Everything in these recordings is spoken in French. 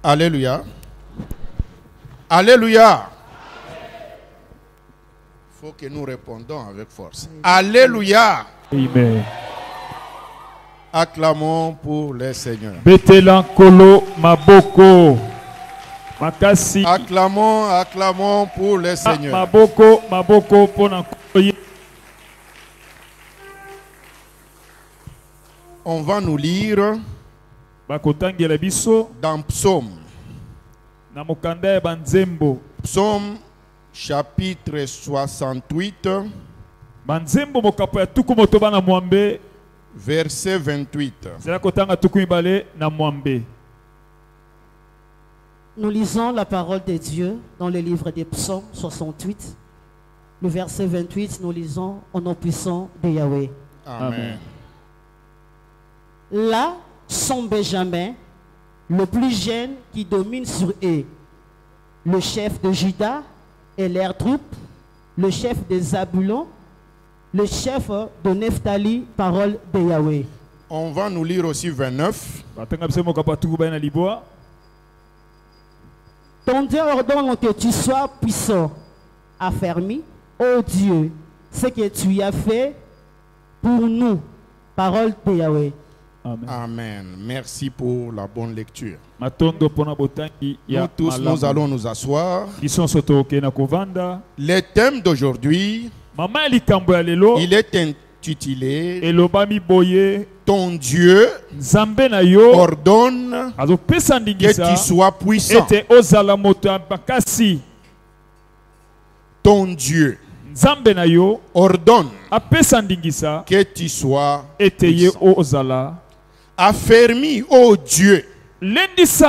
Alléluia. Alléluia. Il faut que nous répondons avec force. Alléluia. Amen. Acclamons pour le Seigneur. Betelankolo maboko. Makasi. Acclamons pour le Seigneur. Maboko pona. On va nous lire dans Psaume. Psaume chapitre 68. Verset 28. Nous lisons la parole de Dieu dans le livre des Psaumes 68. Le verset 28, nous lisons au nom puissant de Yahweh. Amen. Là sont Benjamin, le plus jeune qui domine sur eux, le chef de Juda et leurs troupes, le chef de Zabulon, le chef de Nephtali, parole de Yahweh. On va nous lire aussi 29. Ton Dieu ordonne que tu sois puissant, affermi, ô Dieu, ce que tu as fait pour nous, parole de Yahweh. Amen. Amen. Merci pour la bonne lecture. Nous tous, Nous nous allons nous asseoir. Le thème d'aujourd'hui, il est intitulé Ton Dieu ordonne que tu sois puissant. Ton Dieu ordonne que tu sois puissant. Affermis, ô Dieu, ce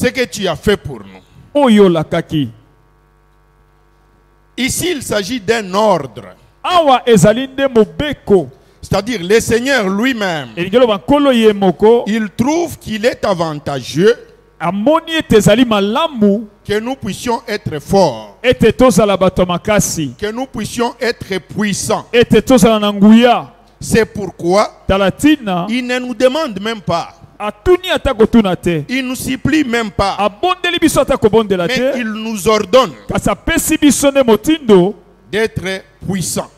que tu as fait pour nous. Ici, il s'agit d'un ordre. C'est-à-dire, le Seigneur lui-même, il trouve qu'il est avantageux que nous puissions être forts, que nous puissions être puissants. C'est pourquoi il ne nous demande même pas. Il ne nous supplie même pas. Mais il nous ordonne d'être puissants.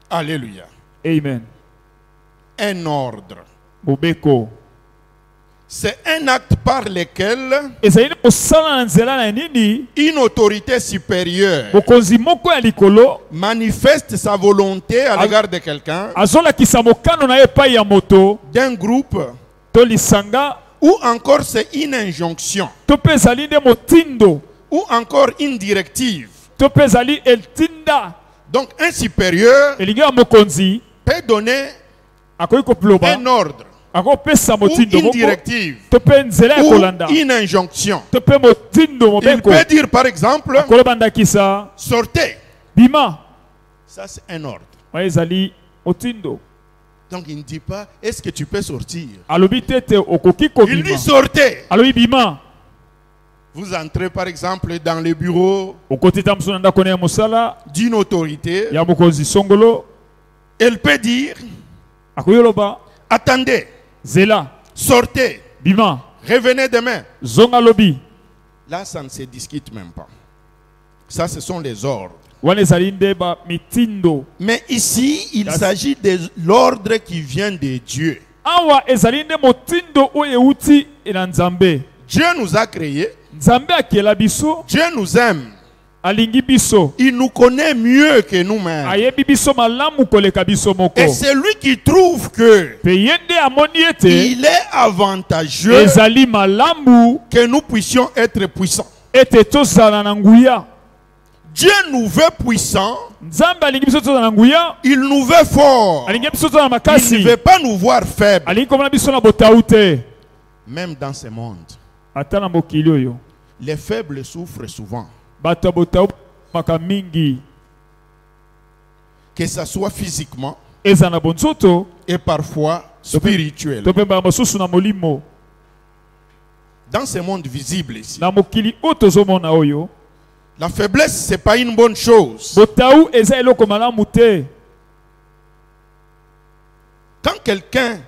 Alléluia. Amen. Un ordre. C'est un acte par lequel une autorité supérieure manifeste sa volonté à l'égard de quelqu'un, d'un groupe, ou encore c'est une injonction, ou encore une directive. Donc un supérieur peut donner un ordre, ou une directive, ou une injonction. Il peut dire par exemple, sortez. Ça c'est un ordre. Donc il ne dit pas, est-ce que tu peux sortir? Il dit sortez. Vous entrez par exemple dans le bureau d'une autorité. Elle peut dire, attendez, sortez, revenez demain. Là, ça ne se discute même pas. Ça, ce sont les ordres. Mais ici, il s'agit de l'ordre qui vient de Dieu. Dieu nous a créés. Dieu nous aime. Il nous connaît mieux que nous-mêmes. Et c'est lui qui trouve que il est avantageux que nous puissions être puissants. Dieu nous veut puissants. Il nous veut forts. Il ne veut pas nous voir faibles. Même dans ce monde, les faibles souffrent souvent. Que ce soit physiquement et parfois spirituel. Dans ce monde visible ici, la faiblesse, ce n'est pas une bonne chose. Quand quelqu'un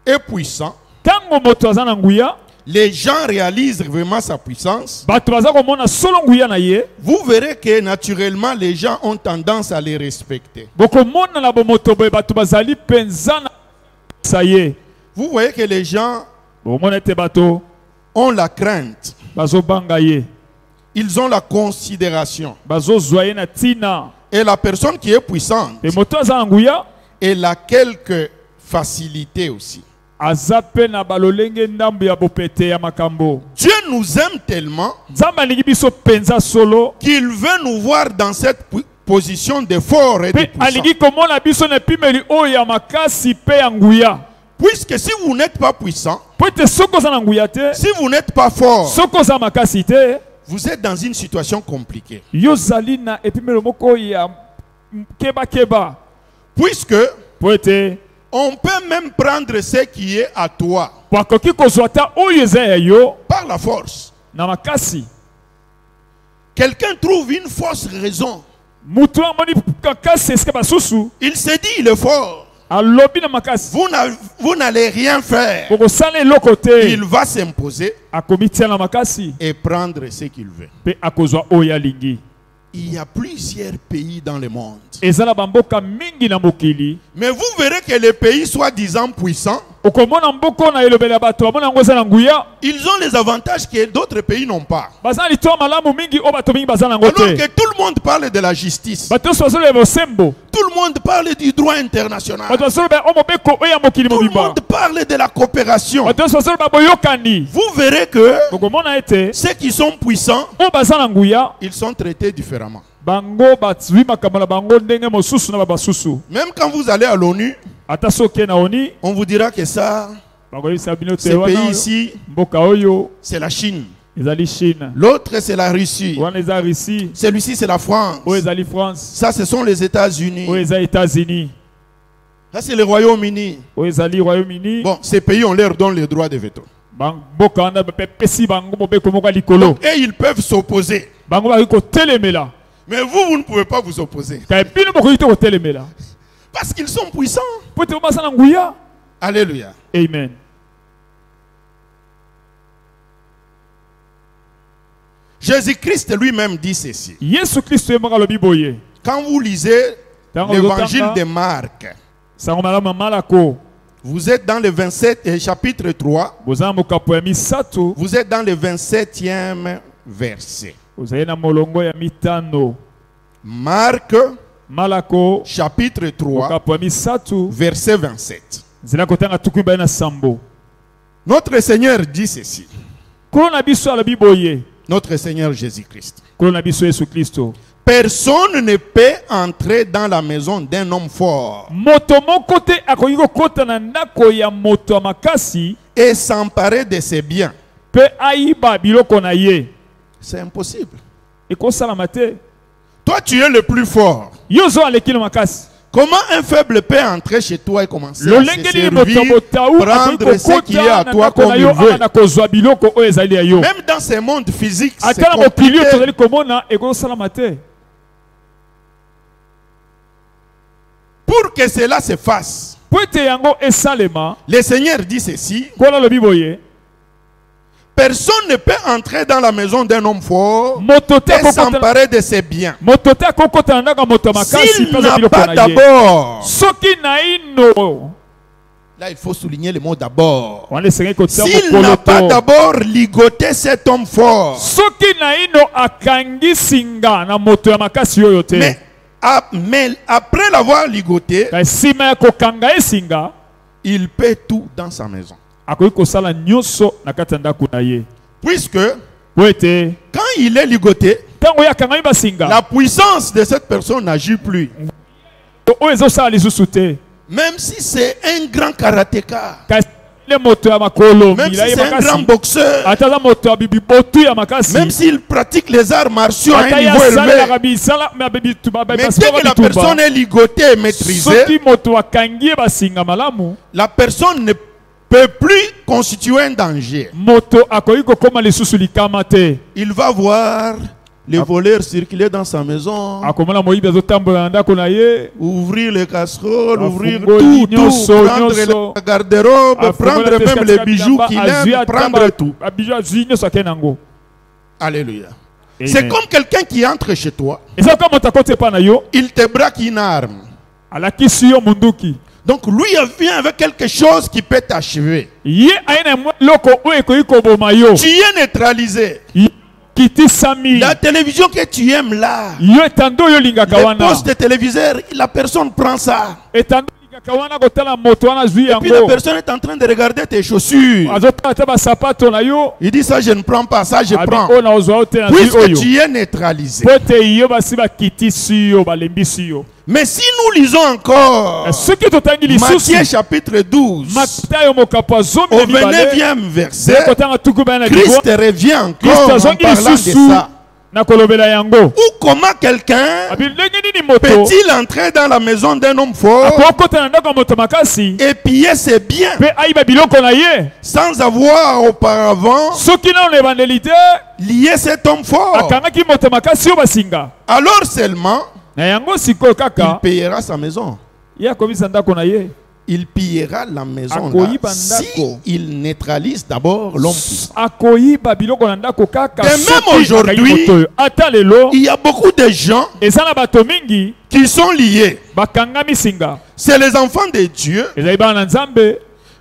est puissant, les gens réalisent vraiment sa puissance, vous verrez que naturellement les gens ont tendance à les respecter. Vous voyez que les gens ont la crainte. Ils ont la considération. Et la personne qui est puissante, elle a quelques facilités aussi. Dieu nous aime tellement qu'il veut nous voir dans cette position de fort et de puissant. Puisque si vous n'êtes pas puissant, si vous n'êtes pas fort, vous êtes dans une situation compliquée. Puisque on peut même prendre ce qui est à toi par la force. Quelqu'un trouve une fausse raison. Il se dit il est fort. Vous n'allez rien faire. Il va s'imposer et prendre ce qu'il veut. Il y a plusieurs pays dans le monde. Mais vous verrez que les pays soi-disant puissants, ils ont les avantages que d'autres pays n'ont pas. Alors que tout le monde parle de la justice. Tout le monde parle du droit international. Tout le monde parle de la coopération. Vous verrez que ceux qui sont puissants, ils sont traités différemment. Même quand vous allez à l'ONU, on vous dira que ça, ce pays ici, c'est la Chine. L'autre c'est la Russie. Celui-ci c'est la France. Ça ce sont les États-Unis. Ça c'est le Royaume-Uni. Bon, ces pays ont leur donne le droit de veto. Et ils peuvent s'opposer. Mais vous ne pouvez pas vous opposer. Parce qu'ils sont puissants. Alléluia. Amen. Jésus-Christ lui-même dit ceci. Quand vous lisez l'évangile de Marc, vous êtes dans le 27 chapitre 3. Vous êtes dans le 27e verset. Marc chapitre 3 verset 27. Notre Seigneur dit ceci. Notre Seigneur Jésus-Christ. Personne ne peut entrer dans la maison d'un homme fort et s'emparer de ses biens. C'est impossible. Toi, tu es le plus fort. Comment un faible peut entrer chez toi et commencer à se servir, prendre ce qui est à toi comme il veut? Même dans ce monde physique, c'est compliqué. Pour que cela se fasse, le Seigneur dit ceci. Personne ne peut entrer dans la maison d'un homme fort et s'emparer de ses biens s'il n'a pas d'abord. Là, il faut souligner le mot d'abord. S'il n'a pas d'abord ligoté cet homme fort. Mais après l'avoir ligoté, il paie tout dans sa maison. Puisque quand il est ligoté, la puissance de cette personne n'agit plus. Même si c'est un grand karatéka, même si c'est un grand boxeur, même s'il pratique les arts martiaux à un niveau élevé, mais dès que la personne est ligotée et maîtrisée, la personne ne peut plus constituer un danger. Il va voir Les voleurs circulaient dans sa maison. Ouvrir les casseroles, ouvrir tout, prendre la garde-robe, prendre même les bijoux qu'il aime, prendre tout. Alléluia. C'est comme quelqu'un qui entre chez toi. Il te braque une arme. Donc lui vient avec quelque chose qui peut t'achever. Tu es neutralisé. La télévision que tu aimes là, le poste de téléviseur, la personne prend ça. Et puis la personne est en train de regarder tes chaussures. Il dit ça je ne prends pas, ça je prends. Puisque tu es neutralisé. Mais si nous lisons encore Matthieu chapitre 12, au 29e verset, Christ revient encore en parlant de ça. Ou comment quelqu'un peut-il entrer dans la maison d'un homme fort et piller ses biens sans avoir auparavant lié cet homme fort? Alors seulement il payera sa maison. Il pillera la maison là, si il neutralise d'abord l'homme. Et même aujourd'hui, il y a beaucoup de gens qui sont liés. C'est les enfants de Dieu,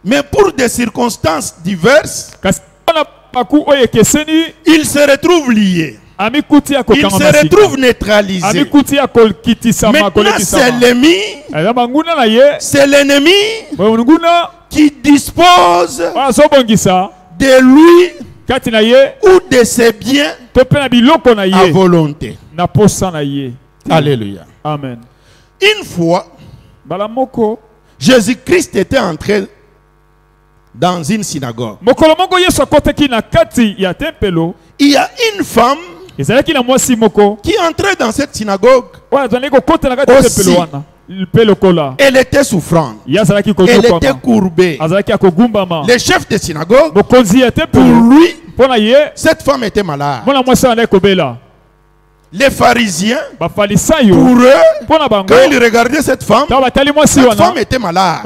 mais pour des circonstances diverses, ils se retrouvent liés. Il se retrouve neutralisé. Maintenant, c'est l'ennemi qui dispose de lui ou de ses biens à volonté. Alléluia. Amen. Une fois, Jésus-Christ était entré dans une synagogue. Il y a une femme qui entrait dans cette synagogue aussi. Elle était souffrante. Elle était courbée. Le chef de synagogue, pour lui, cette femme était malade. Les pharisiens, pour eux, quand ils regardaient cette femme était malade.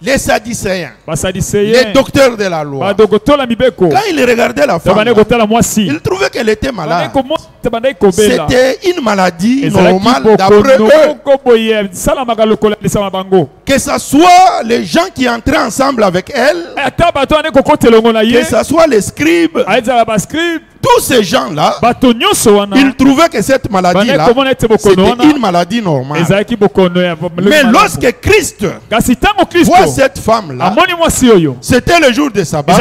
Les Sadducéens, les docteurs de la loi, quand ils regardaient la femme, ils trouvaient qu'elle était malade. C'était une maladie normale d'après eux. Que ce soit les gens qui entraient ensemble avec elle, que ce soit les scribes, tous ces gens-là, ils trouvaient que cette maladie-là, c'était une maladie normale. Mais lorsque Christ voit cette femme-là, c'était le jour de sabbat,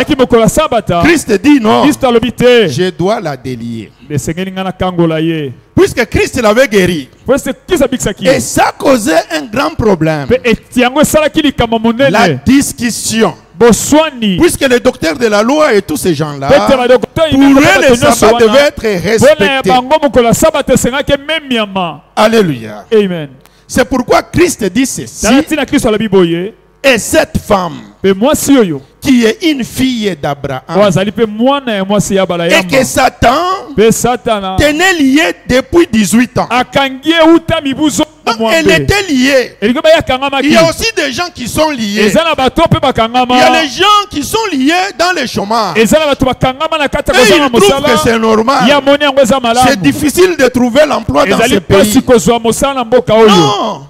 Christ dit non, je dois la délier. Puisque Christ l'avait guéri. Et ça causait un grand problème. La discussion. Puisque les docteurs de la loi et tous ces gens-là, pour eux le sabbat devait être respecté. Alléluia. Amen. C'est pourquoi Christ dit ceci. Et cette femme qui est une fille d'Abraham et que Satan tenait liée depuis 18 ans. Elle était liée. Il y a aussi des gens qui sont liés. Il y a les gens qui sont liés dans le chômage. Et ils trouvent que c'est normal. C'est difficile de trouver l'emploi dans ce pays. Non,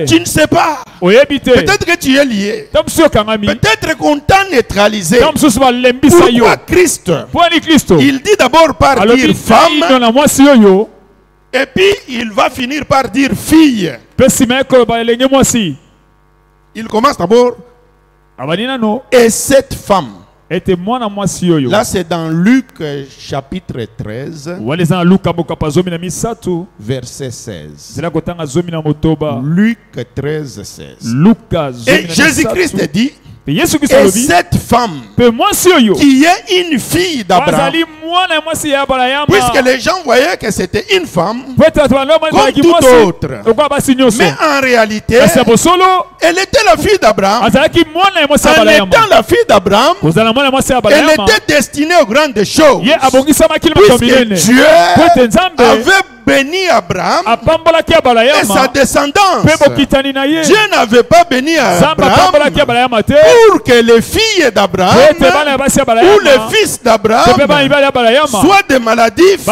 tu ne sais pas. Peut-être que tu es lié. Peut-être qu'on t'a neutralisé. Pourquoi Christ? Il dit d'abord par dire femme. Et puis il va finir par dire fille. Il commence d'abord. Et cette femme. Là c'est dans Luc chapitre 13. Verset 16. Luc 13, 16. Et Jésus-Christ dit. Et cette femme qui est une fille d'Abraham, puisque les gens voyaient que c'était une femme comme toute autre, mais en réalité elle était la fille d'Abraham. En étant la fille d'Abraham, elle était destinée aux grandes choses, puisque Dieu avait béni Abraham et sa descendance. Dieu n'avait pas béni Abraham pour que les filles d'Abraham ou les fils d'Abraham soient des maladifs,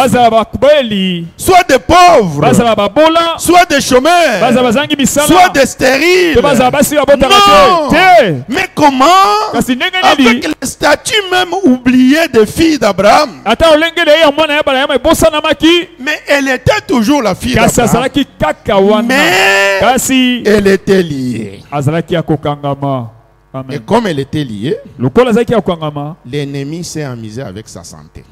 soit des pauvres, soit des chômeurs, soit des stériles. Non. Mais comment, avec le statut même oublié des filles d'Abraham, mais elle était toujours la fille d'Abraham, mais elle était liée. Et comme elle était liée, l'ennemi s'est amusé avec sa santé.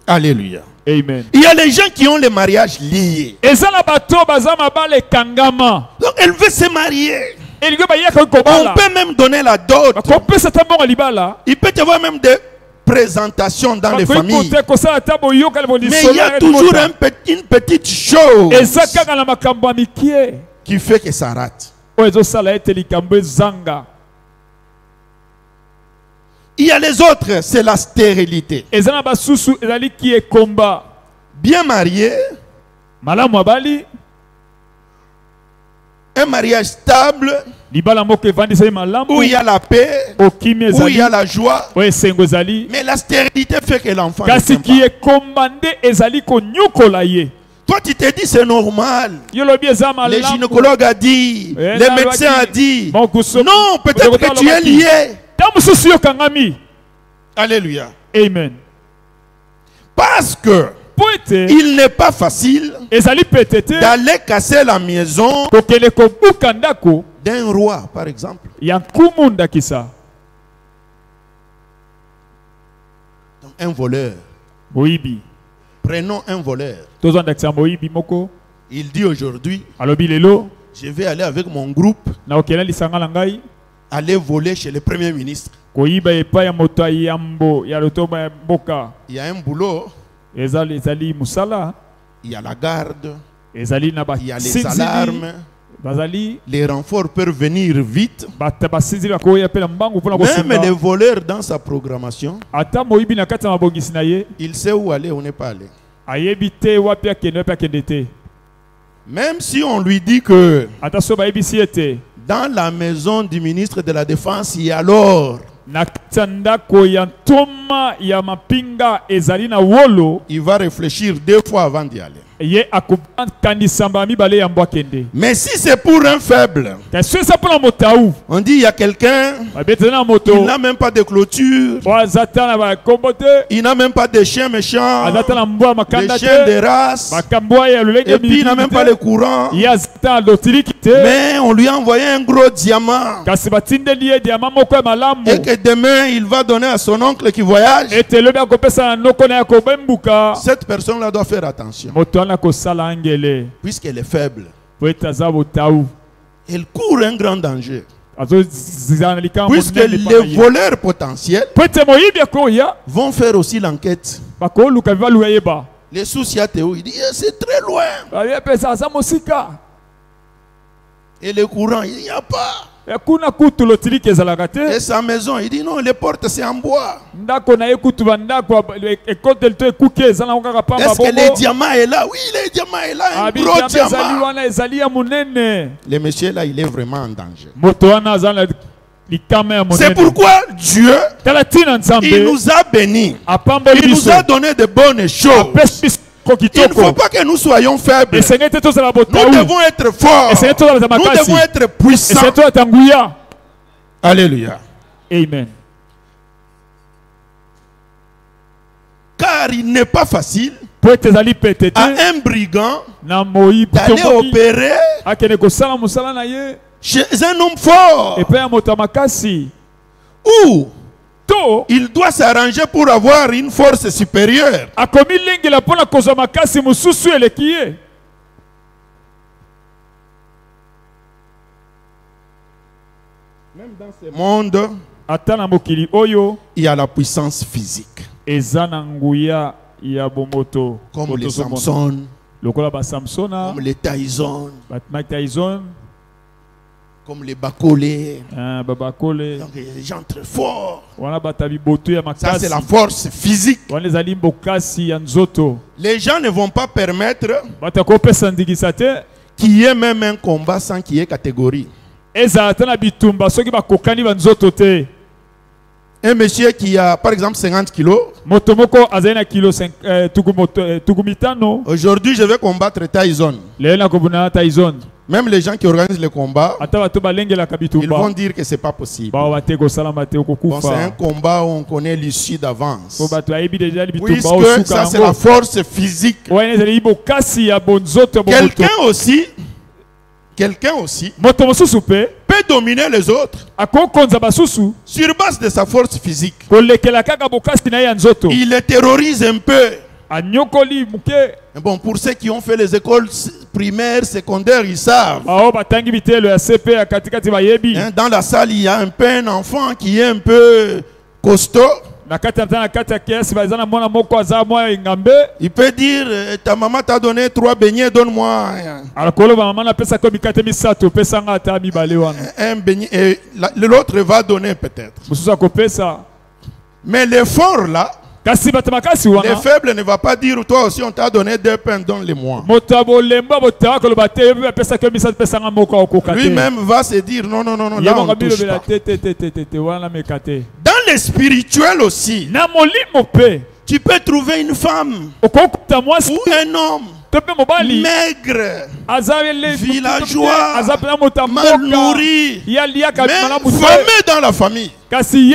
Alléluia. Amen. Il y a les gens qui ont les mariages liés. Donc elle veut se marier. On peut même donner la dot. Il peut y avoir même des présentations dans les familles. Mais il y a toujours une petite chose qui fait que ça rate. Il y a les autres, c'est la stérilité. Bien marié, un mariage stable, où il y a la paix, où il y a la joie, mais la stérilité fait que l'enfant ne s'aime pas. Toi tu te dis c'est normal. Les gynécologues ont dit, les médecins ont dit. Non, peut-être que tu es lié. Alléluia. Amen. Parce que il n'est pas facile d'aller casser la maison d'un roi, par exemple. Donc un voleur. Prenons un voleur. Il dit aujourd'hui, je vais aller avec mon groupe aller voler chez le Premier ministre. Il y a un boulot. Il y a la garde. Il y a les alarmes. Les renforts peuvent venir vite. Même les voleurs dans sa programmation, il sait où aller ou n'est pas aller. Même si on lui dit que dans la maison du ministre de la Défense, il y a l'or, il va réfléchir 2 fois avant d'y aller. Mais si c'est pour un faible, on dit il y a quelqu'un, il n'a même pas de clôture, il n'a même pas de chien méchant, des chiens de race, et puis il n'a même pas le courant, mais on lui a envoyé un gros diamant, et que demain il va donner à son oncle qui voyage. Cette personne-là doit faire attention, puisqu'elle est faible. Elle court un grand danger, puisque les voleurs potentiels vont faire aussi l'enquête. Les soucis à Théo, il dit c'est très loin. Et le courant, il n'y a pas. Et sa maison, il dit non, les portes c'est en bois. Est-ce que le diamant est là? Oui, le diamant est là, un gros diamant. Le monsieur là, il est vraiment en danger. C'est pourquoi Dieu, il nous a bénis. Il nous a donné de bonnes choses. Il ne faut pas que nous soyons faibles. Nous devons être forts. Nous devons être puissants. Alléluia. Amen. Car il n'est pas facile à un brigand d'aller opérer chez un homme fort, où il doit s'arranger pour avoir une force supérieure. Même dans ce monde, il y a la puissance physique. Comme les Samson, comme les Tyson, comme les Bakolé. Donc il y a des gens très forts. Ça c'est la force physique. Les gens ne vont pas permettre qu'il y ait même un combat sans qu'il y ait catégorie. Un monsieur qui a par exemple 50 kilos. Aujourd'hui je vais combattre Tyson. Même les gens qui organisent le combat, ils vont dire que c'est pas possible. Bon, c'est un combat où on connaît l'issue d'avance. Puisque ça c'est la force physique. Quelqu'un aussi peut dominer les autres sur base de sa force physique. Il les terrorise un peu. Bon, pour ceux qui ont fait les écoles primaires, secondaires, ils savent. Dans la salle, il y a un peu un enfant qui est un peu costaud. Il peut dire, ta maman t'a donné 3 beignets, donne-moi un beignet. Et l'autre va donner peut-être. Mais l'effort là, les faibles ne va pas dire, toi aussi on t'a donné 2 pains, donne-les-moi. Lui-même va se dire, non, là on ne touche pas. Dans le spirituel aussi, tu peux trouver une femme ou un homme maigre, villageois, mal nourri, même fameux dans la famille. Non, c'est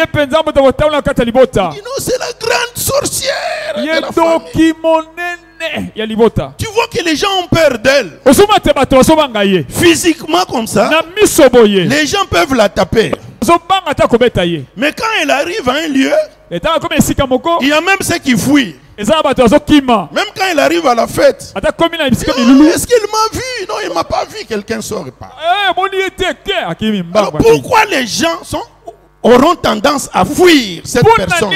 la grande sorcière de la famille. Tu vois que les gens ont peur d'elle. Physiquement comme ça, les gens peuvent la taper. Mais quand elle arrive à un lieu, il y a même ceux qui fuient. Même quand il arrive à la fête, est-ce qu'il m'a vu? Non, il ne m'a pas vu. Quelqu'un sort et part. Alors pourquoi les gens auront tendance à fuir cette personne?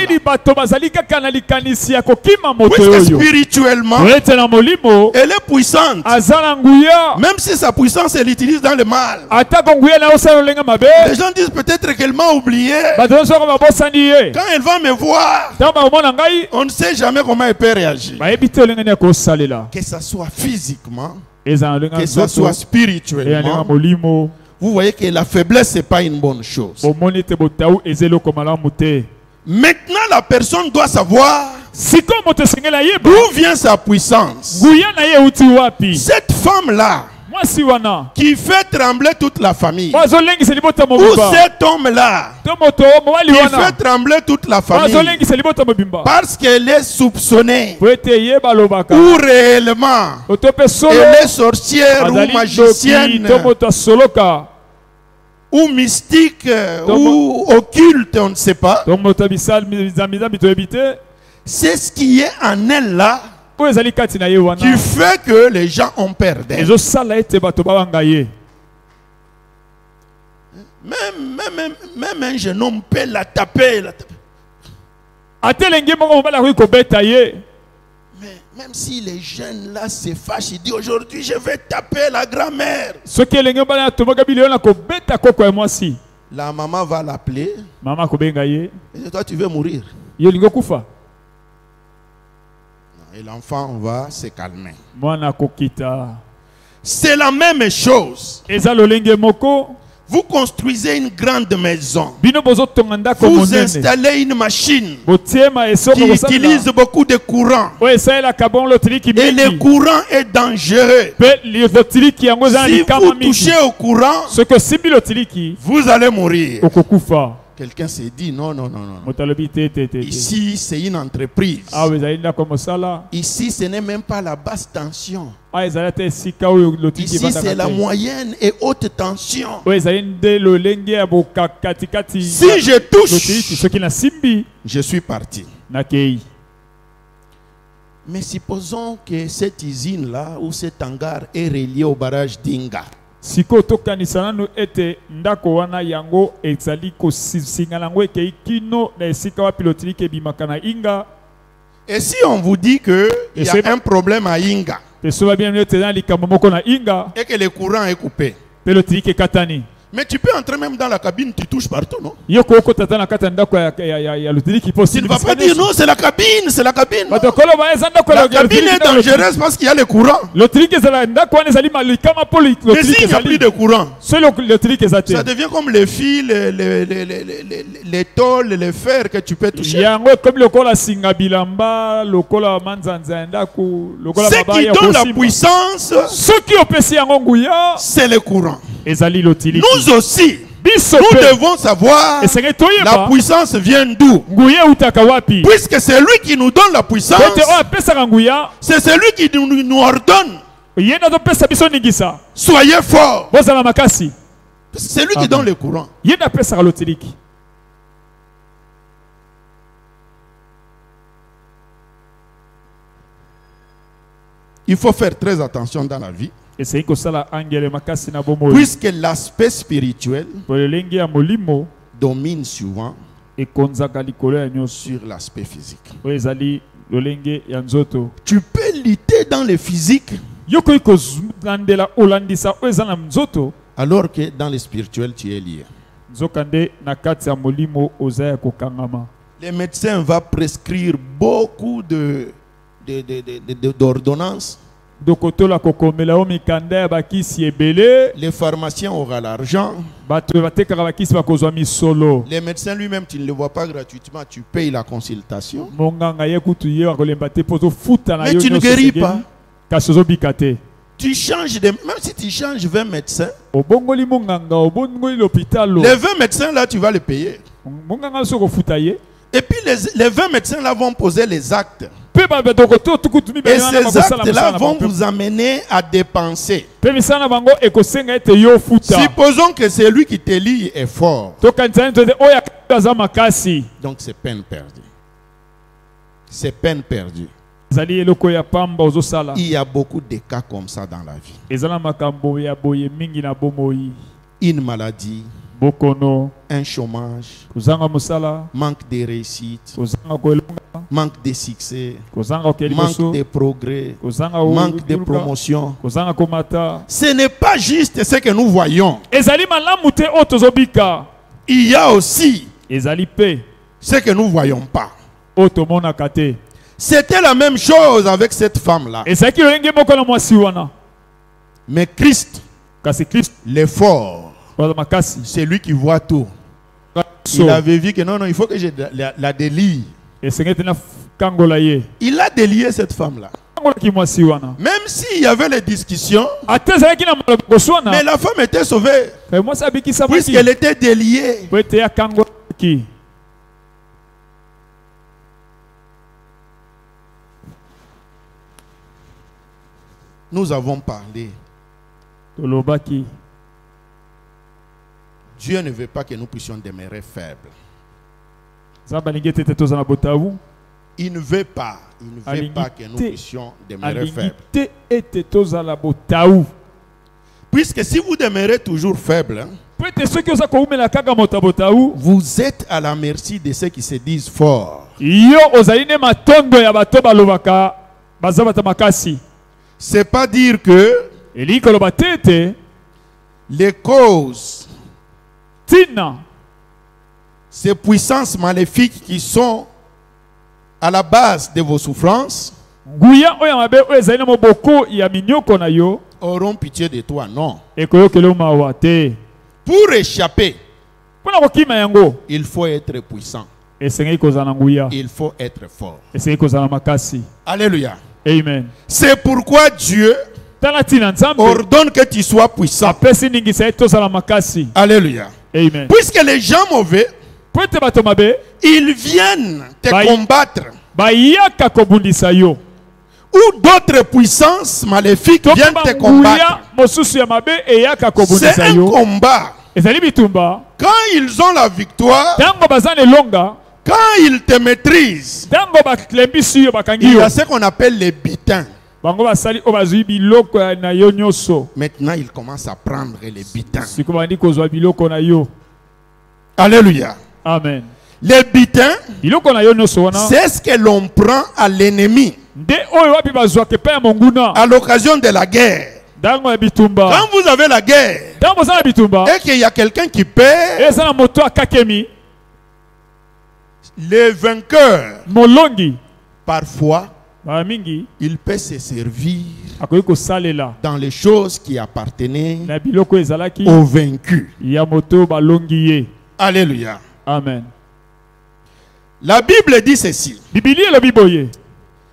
Puisque spirituellement, elle est puissante. Même si sa puissance, elle l'utilise dans le mal. Les gens disent peut-être qu'elle m'a oublié. Quand elle va me voir, on ne sait jamais comment elle peut réagir. Que ce soit physiquement, que ce soit spirituellement. Vous voyez que la faiblesse, ce n'est pas une bonne chose. Maintenant, la personne doit savoir d'où vient sa puissance. Cette femme-là qui fait trembler toute la famille, ou cet homme-là qui fait trembler toute la famille, parce qu'elle est soupçonnée, ou réellement elle est sorcière ou magicienne, ou mystique, ou occulte, on ne sait pas. C'est ce qui est en elle là qui fait que les gens ont peur d'elle. Même un jeune homme peut la taper. Mais même si les jeunes là se fâchent, ils disent aujourd'hui je vais taper la grand-mère. La maman va l'appeler. Et toi tu veux mourir. Et l'enfant va se calmer. C'est la même chose. Vous construisez une grande maison. Vous installez une machine qui utilise beaucoup de courant. Et le courant est dangereux. Si vous touchez au courant, vous allez mourir. Quelqu'un s'est dit non. Ici, c'est une entreprise. Ici, ce n'est même pas la basse tension. Ici, c'est la moyenne et haute tension. Si je touche, je suis parti. Mais supposons que cette usine-là ou cet hangar est relié au barrage d'Inga. Siko tokanisa nanu ete ndako wana yango ezali ko singalango eke kino na esika wa pilotili ke bimaka na Inga. Et si on vous dit que il y a un problème à Inga et que le courant est coupé, mais tu peux entrer même dans la cabine, tu touches partout, non? Tu ne vas pas dire non, c'est la cabine, c'est la cabine. La cabine est dangereuse parce qu'il y a le courant. Mais s'il n'y a plus de courant, ça devient comme les fils, les tôles, les fers que tu peux toucher. Ce qui donne la puissance, c'est le courant. Nous aussi, nous devons savoir la puissance vient d'où. Puisque c'est lui qui nous donne la puissance, c'est celui qui nous ordonne. Soyez forts. C'est lui qui donne le courant. Il faut faire très attention dans la vie. Puisque l'aspect spirituel domine souvent sur l'aspect physique. Tu peux lutter dans le physique alors que dans le spirituel tu es lié. Les médecins vont prescrire beaucoup d'ordonnances. Les pharmaciens auront l'argent. Les médecins lui-même, tu ne le vois pas gratuitement, tu payes la consultation. Mais tu ne guéris pas. Tu changes même si tu changes 20 médecins, les 20 médecins là, tu vas les payer. Et puis les 20 médecins là vont poser les actes. Et ces actes-là vont vous amener à dépenser. Supposons que celui qui te lie est fort. Donc c'est peine perdue. C'est peine perdue. Il y a beaucoup de cas comme ça dans la vie. Une maladie, un chômage, manque de réussite, manque de succès, manque de progrès, manque de promotion. Ce n'est pas juste ce que nous voyons. Il y a aussi ce que nous ne voyons pas. C'était la même chose avec cette femme-là. Mais Christ, l'effort, c'est lui qui voit tout. Il avait vu que non, il faut que je la délie. Il a délié cette femme-là. Même s'il y avait les discussions, mais la femme était sauvée. Puisqu'elle était déliée. Nous avons parlé. Dieu ne veut pas que nous puissions demeurer faibles. Il ne veut pas que nous puissions demeurer faibles. Puisque si vous demeurez toujours faible, vous êtes à la merci de ceux qui se disent forts. C'est pas dire que les causes, ces puissances maléfiques qui sont à la base de vos souffrances auront pitié de toi, non. Pour échapper, il faut être puissant. Il faut être fort. Alléluia. Amen. C'est pourquoi Dieu ordonne que tu sois puissant. Alléluia. Amen. Puisque les gens mauvais, ils viennent te combattre. Ou d'autres puissances maléfiques viennent te combattre. C'est un combat. Quand ils ont la victoire, quand ils te maîtrisent, il y a ce qu'on appelle les butins. Maintenant, il commence à prendre les butins. Alléluia. Amen. Les butins, c'est ce que l'on prend à l'ennemi à l'occasion de la guerre. Quand vous avez la guerre et qu'il y a quelqu'un qui perd, les vainqueurs, parfois, il peut se servir dans les choses qui appartenaient aux vaincus. Alléluia. Amen. La Bible dit ceci.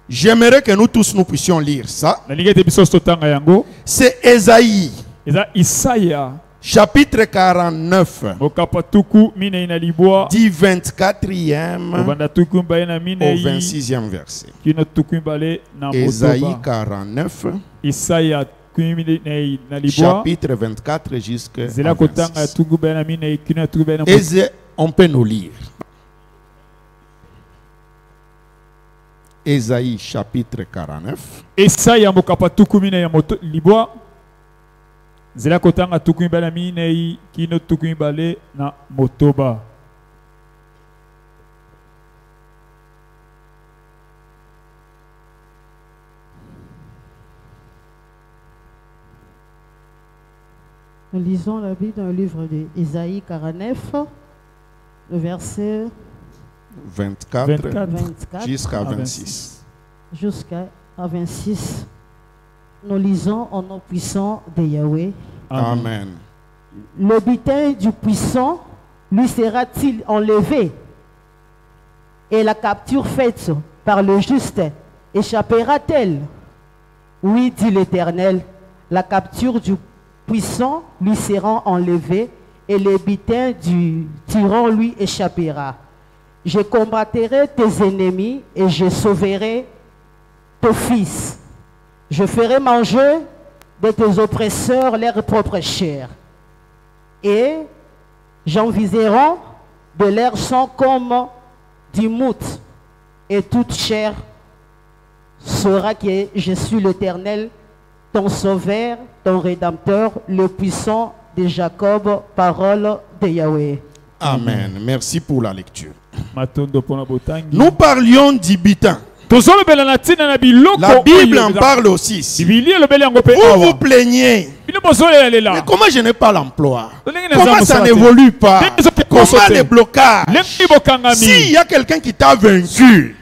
J'aimerais que nous tous nous puissions lire ça. C'est Ésaïe, chapitre 49, du 24e au 26e verset. Ésaïe 49, chapitre 24 jusqu'à 26. On peut nous lire. Ésaïe chapitre 49. Ésaïe mokapatukumina ya moto libwa. Zela kotanga tukumbala minei kino tukumbale na motoba. Nous lisons la Bible dans le livre d'Ésaïe 49, le verset 24 jusqu'à 26. Jusqu'à 26. Nous lisons au nom puissant de Yahweh. Amen. Le butin du puissant lui sera-t-il enlevé? Et la capture faite par le juste échappera-t-elle? Oui, dit l'Éternel, la capture du puissant lui sera enlevée et le butin du tyran lui échappera. Je combattrai tes ennemis et je sauverai tes fils. Je ferai manger de tes oppresseurs leur propre chair. Et j'envisagerai de leur sang comme du mout. Et toute chair saura que je suis l'Éternel, ton sauveur, ton rédempteur, le puissant de Jacob, parole de Yahweh. Amen. Merci pour la lecture. Nous parlions du butin. La Bible en parle aussi. Vous vous plaignez. Mais comment je n'ai pas l'emploi? Comment ça n'évolue pas? Comment les blocages? S'il y a quelqu'un qui t'a vaincu,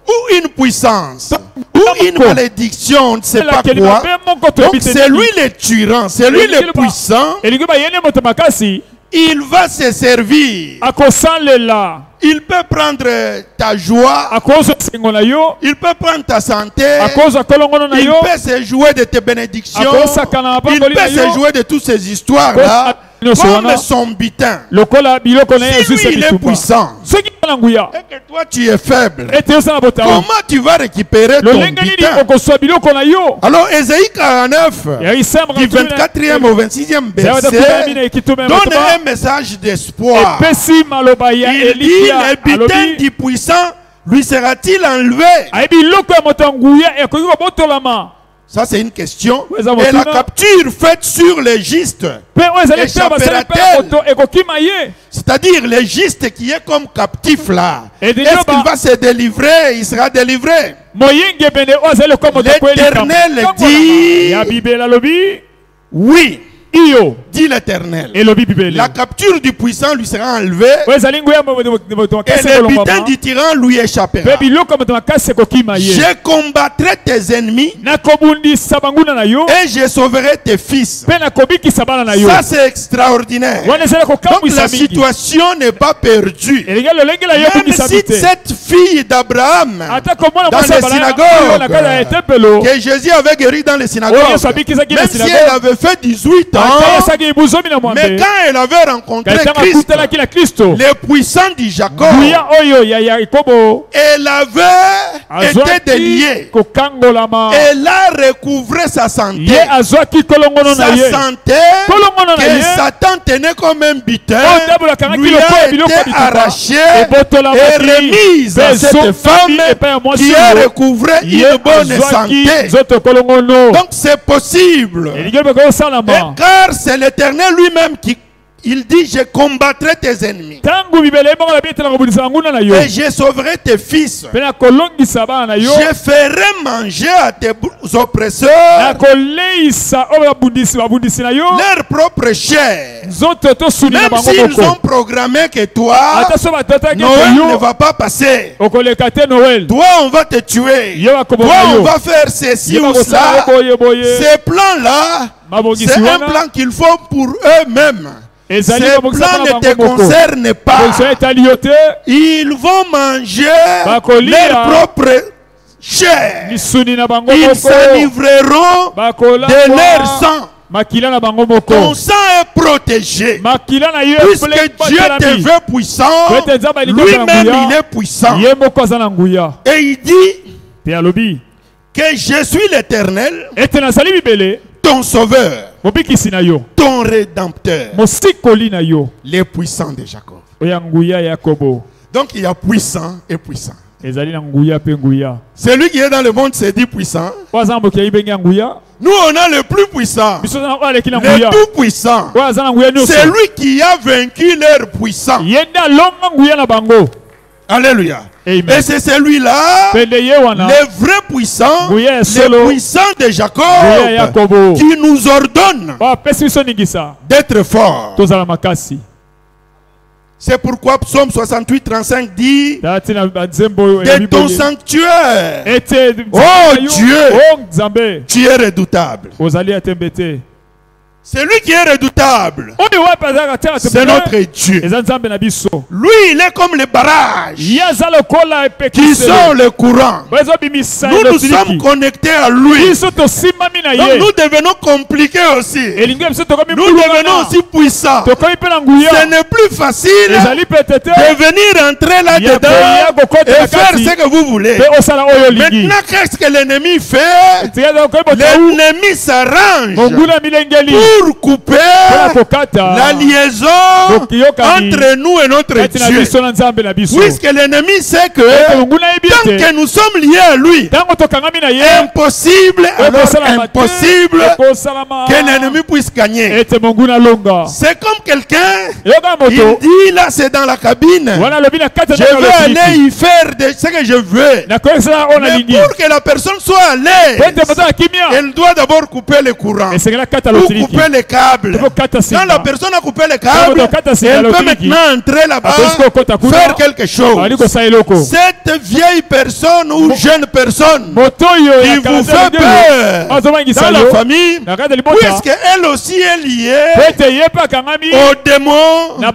ou une puissance, ou une malédiction, on ne sait pas quoi. Donc c'est lui le tyran, c'est lui le puissant. Il va se servir. Il peut prendre ta joie. Il peut prendre ta santé. Il peut se jouer de tes bénédictions. Il peut se jouer de toutes ces histoires-là. Comme son butin. Si lui il est puissant et que toi tu es faible, comment tu vas récupérer ton butin? Alors Ésaïe 49, du 24e au 26e verset, donne un message d'espoir. Il dit, le butin du puissant lui sera-t-il enlevé? Ça c'est une question. Et la capture faite sur les gistes échappera-t-elle? C'est-à-dire les gistes qui est comme captif là. Est-ce qu'il va se délivrer? Il sera délivré. L'Éternel dit oui. Dit l'Éternel. La capture du puissant lui sera enlevée et le butin du tyran lui échappera. Je combattrai tes ennemis et je sauverai tes fils. Ça c'est extraordinaire. Donc la situation n'est pas perdue. Même si cette fille d'Abraham dans les synagogues, que Jésus avait guéri dans les synagogues, même si elle avait fait 18 ans, Adam, mais quand elle avait rencontré Christ, les puissants du Jacob, elle avait été déliée. Elle a recouvré sa santé. Sa santé que Satan tenait comme un butin lui a été arrachée et remise à cette femme qui a recouvré une bonne santé. Donc c'est possible. Car c'est l'Éternel lui-même qui il dit, je combattrai tes ennemis. Et je sauverai tes fils. Je ferai manger à tes oppresseurs leur propre chair. Même s'ils ont programmé que toi, Noël ne va pas passer. Toi, on va te tuer. Toi, on va faire ceci ou cela. Ces plans-là, c'est un plan qu'il faut pour eux-mêmes. Ces plans ne te concernent pas. Ils vont manger leur propre chair. Ils s'enivreront de leur sang. Ton sang est protégé. Puisque Dieu te veut puissant, lui-même il est puissant. Et il dit que je suis l'Éternel, ton sauveur, ton rédempteur, les puissants de Jacob. Donc il y a puissant et puissant. Celui qui est dans le monde se dit puissant. Nous on a le plus puissant, le tout puissant. C'est lui qui a vaincu leur puissant. Alléluia. Amen. Et c'est celui-là, le vrai puissant, le puissant de Jacob, qui nous ordonne d'être forts. C'est pourquoi Psaume 68, 35 dit de ton sanctuaire, oh Dieu, tu es redoutable. C'est lui qui est redoutable. C'est notre Dieu. Lui, il est comme les barrages qui sont le courant. Nous sommes connectés à lui. Donc nous devenons compliqués aussi. Nous devenons aussi puissants. Ce n'est plus facile de venir entrer là-dedans et faire ce que vous voulez. Maintenant, qu'est-ce que l'ennemi fait? L'ennemi s'arrange pour couper la liaison entre nous et notre Dieu. Puisque l'ennemi sait que tant que nous sommes liés à lui, impossible que l'ennemi puisse gagner. C'est comme quelqu'un, il dit là c'est dans la cabine, je veux aller y faire ce que je veux. Mais pour que la personne soit à l'aise, elle doit d'abord couper le courant ou couper les câbles. Quand la personne a coupé les câbles, elle peut maintenant entrer là-bas, faire quelque chose. Cette vieille personne ou jeune personne qui vous fait peur dans la famille, puisqu'elle aussi est liée au démon, à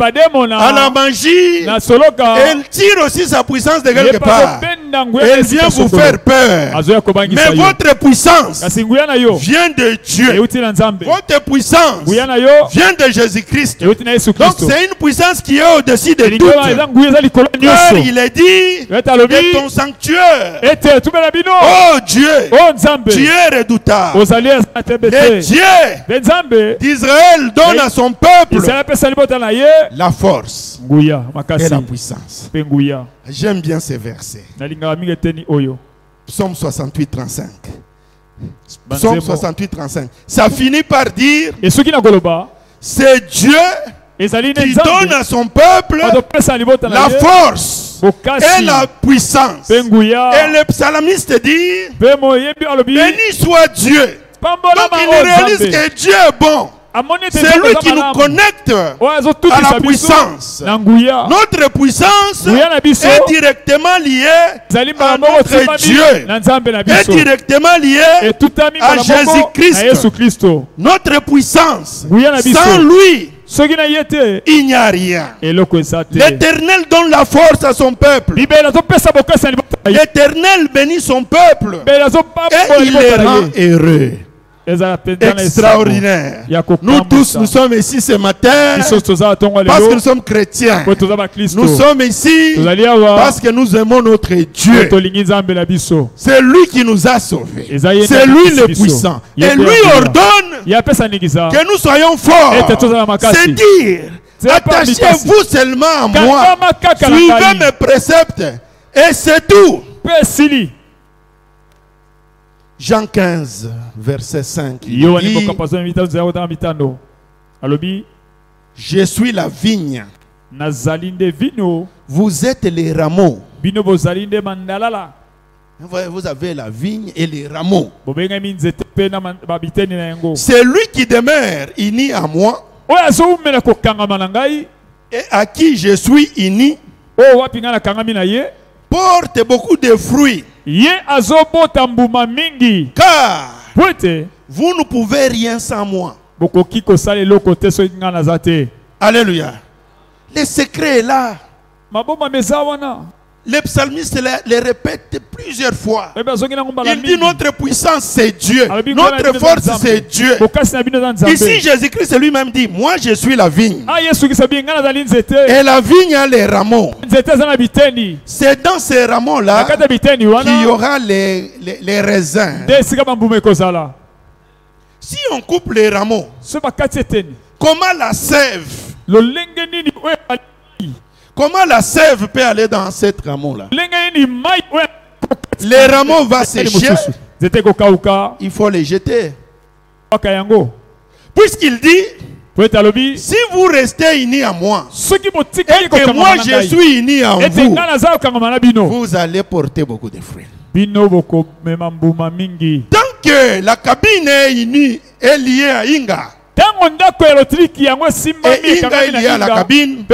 la magie, elle tire aussi sa puissance de quelque part. Elle vient vous faire peur. Mais votre puissance vient de Dieu. Votre puissance vient de Jésus-Christ. Donc c'est une puissance qui est au-dessus de tout. Car il est dit de ton sanctuaire, oh Dieu, tu es redoutable. Le Dieu d'Israël donne à son peuple la force et la puissance. J'aime bien ces versets. Psaume 68, 35. Psaume 68, 35. Ça finit par dire, c'est Dieu qui donne à son peuple la force et la puissance. Et le psalmiste dit, béni soit Dieu. Donc il réalise que Dieu est bon. C'est lui qui nous connecte à la puissance. Notre puissance est directement liée à notre Dieu, est directement liée à Jésus-Christ. Notre puissance, sans lui, il n'y a rien. L'Éternel donne la force à son peuple. L'Éternel bénit son peuple et il les rend heureux. extraordinaire. Nous tous, nous sommes ici ce matin parce que nous sommes chrétiens. Nous sommes ici parce que nous aimons notre Dieu. C'est lui qui nous a sauvés. C'est lui le puissant. Et lui ordonne que nous soyons forts. C'est dire, attachez-vous seulement à moi. Suivez mes préceptes. Et c'est tout. Jean 15, verset 5. Il dit, je suis la vigne. Vous êtes les rameaux. Vous avez la vigne et les rameaux. C'est lui qui demeure uni à moi et à qui je suis uni porte beaucoup de fruits. Car vous ne pouvez rien sans moi. Alléluia. Le secret est là. Le psalmiste le répète plusieurs fois. Il dit notre puissance c'est Dieu. Notre force c'est Dieu. Ici Jésus-Christ lui-même dit, moi je suis la vigne. Et la vigne a les rameaux. C'est dans ces rameaux-là qu'il y aura les raisins. Si on coupe les rameaux, comment la sève? Comment la sève peut aller dans cette rameau-là? Les rameaux vont sécher. Il faut les jeter. Puisqu'il dit, si vous restez unis à moi et que moi je suis uni à vous, vous allez porter beaucoup de fruits. Tant que la cabine est unie, est liée à Inga, et Inga est lié à la cabine,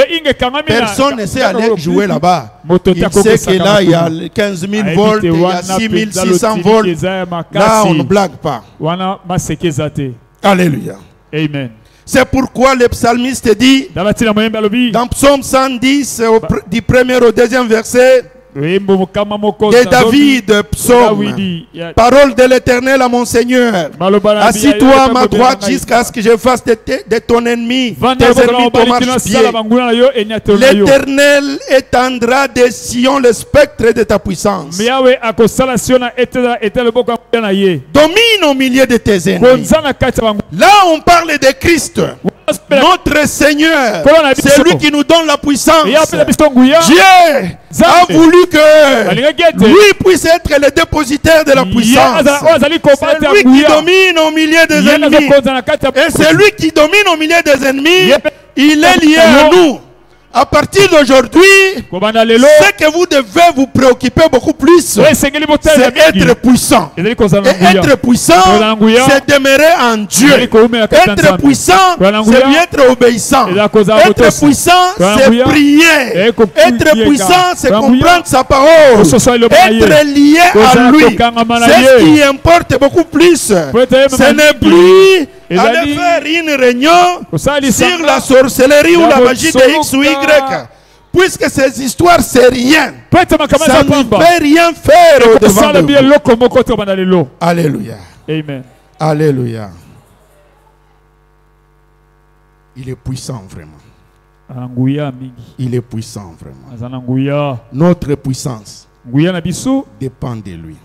personne ne sait aller jouer là-bas. Il sait que là il y a 15 000 volts, il y a 6 600 volts. Là on ne blague pas. Alléluia. Amen. C'est pourquoi le psalmiste dit dans Psaume 110 du premier au deuxième verset de David, psaume, parole de l'Éternel à mon Seigneur, assis-toi à ma droite jusqu'à ce que je fasse de ton ennemi tes ennemis ton marche-pied. L'Éternel étendra des sillons le spectre de ta puissance. Domine au milieu de tes ennemis. Là on parle de Christ, notre Seigneur. C'est lui qui nous donne la puissance. Dieu a voulu que lui puisse être le dépositaire de la puissance. C'est lui qui domine au milieu des ennemis. Et c'est lui qui domine au milieu des ennemis. Il est lié à nous. À partir d'aujourd'hui, ce que vous devez vous préoccuper beaucoup plus, c'est être puissant. Et être puissant, c'est demeurer en Dieu. Être puissant, c'est lui être obéissant. Être puissant, c'est prier. Être puissant, c'est comprendre sa parole. Être lié à lui, c'est ce qui importe beaucoup plus. Ce n'est plus aller faire une réunion sur la sorcellerie ou la magie de X ou Y. Puisque ces histoires, c'est rien. Ça ne peut rien faire au-devant de vous. Alléluia. Amen. Alléluia. Il est puissant vraiment. Il est puissant vraiment. Notre puissance dépend de lui.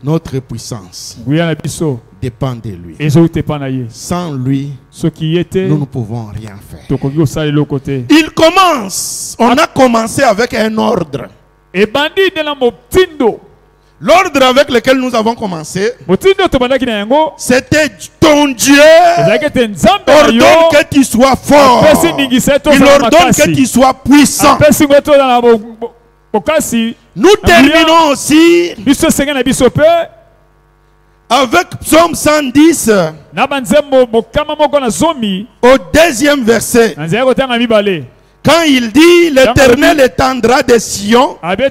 Notre puissance dépend de lui. Sans lui, nous ne pouvons rien faire. Il commence. On a commencé avec un ordre. L'ordre avec lequel nous avons commencé, c'était ton Dieu ordonne que tu sois fort. Il ordonne que tu sois puissant. Nous terminons aussi avec Psaume 110 au deuxième verset. Quand il dit l'Éternel étendra des sillons, le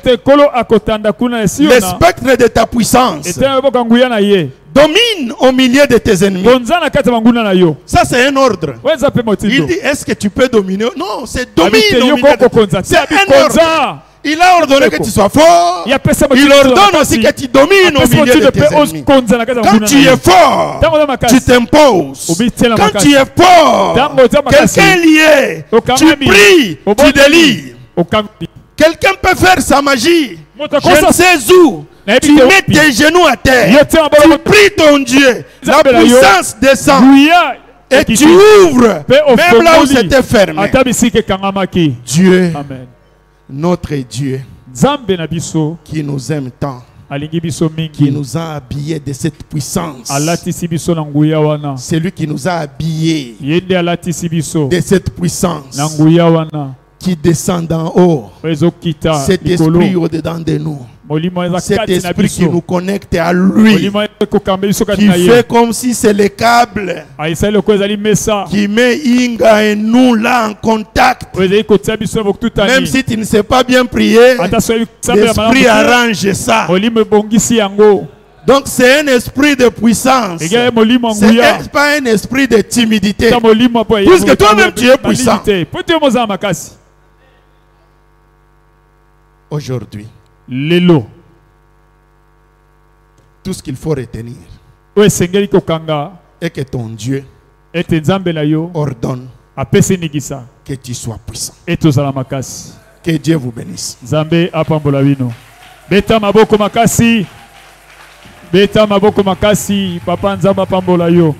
spectre de ta puissance domine au milieu de tes ennemis. Ça c'est un ordre. Il dit est-ce que tu peux dominer? Non, c'est domine au milieu de tes ennemis. C'est un ordre. Il a ordonné que tu sois fort. Il ordonne aussi que tu domines au milieu de tes ennemis. Quand tu es fort, tu t'imposes. Quand tu es fort, quelqu'un est lié, tu pries, tu délivres. Quelqu'un peut faire sa magie. Je ne sais où. Tu mets tes genoux à terre. Tu pries ton Dieu. La puissance descend. Et tu ouvres. Même là où c'était fermé. Dieu. Amen. Notre Dieu qui nous aime tant, qui nous a habillés de cette puissance, c'est lui qui nous a habillés de cette puissance qui descend d'en haut, cet esprit au-dedans de nous, cet esprit qui nous connecte à lui, qui fait comme si c'est le câble qui met Inga et nous là en contact. Même si tu ne sais pas bien prier, l'esprit arrange ça. Donc c'est un esprit de puissance. C'est pas un esprit de timidité. Puisque toi-même tu es puissant. Aujourd'hui, tout ce qu'il faut retenir est que ton Dieu ordonne que tu sois puissant. Que Dieu vous bénisse. Beta maboko makasi. Beta maboko makasi. Papa nzamba pambola yo.